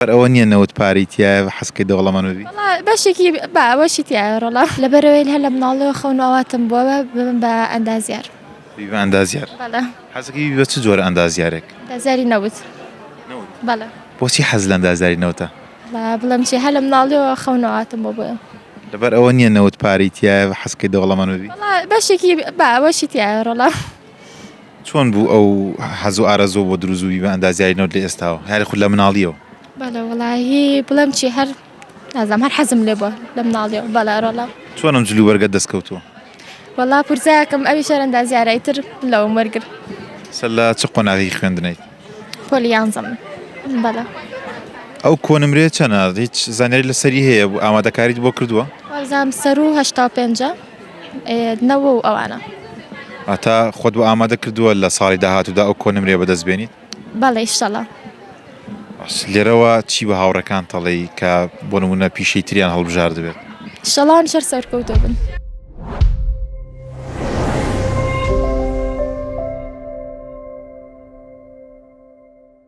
ئەوە نییە نەوت پاریتیە حەزکەی دەوڵەمەند بی بەشێکی باوەشی تایڕۆڵە لەبەرەوەی هەر لە مناڵەوە خەونەواتم بووە ببم بە ئەندازیار بە ئەندازیار بەڵێ حەزەکەی بە چ جۆرە ئەندازیارێک ئەندازیاری نەوت بەڵێ بۆچی حەز لە ئەندازیاری نەوتە بڵێم چی هەر لە مناڵەوە خەونەواتم بۆ بۆیە لەبەر ئەوە نییە نەوت پاریتیە حەزکەی دەوڵەمەند بی بەشێکی باوەشی تایڕۆڵە چۆن بوو ئەو حەز و ئارەزۆ بۆ دروزبووی بە ئەندازیاری نەوت لە ئێستاوە هەر خود لە مناڵیەوە بەڵێ وەڵاهی بڵێم چی هەر نازانم هەر حەزم لێ بووە لە مناڵیەوە بەڵێ ڕۆڵە چۆن ئەم جلو وەرگە دەستکەوتووە وەڵا پورسایەکەم ئەوی شەر ئەندازیارایتر لەو وەرگر سەر لە چ قۆناغی خوێندنیت پۆلیانزم بەڵێ ئەو کۆنمرێ چەنە هیچ زانیاری لەسەری هەیە بوو ئامادەکاریت بۆ کردووە وەزام سەر و هەشتا پێنجە نەوە و ئەوانە هەتا خۆت بۆ ئامادە کردووە لە ساڵی داهاتوودا ئەو کۆنمرێ بەدەست بێنیت بەڵێ ئیشەڵا لێرەوە چی بە هاوڕەکان تەڵێی کە بۆ نمونە پیشەی تریان هەڵبژار دەبێت شەڵان شەر سەرکەوتۆ بن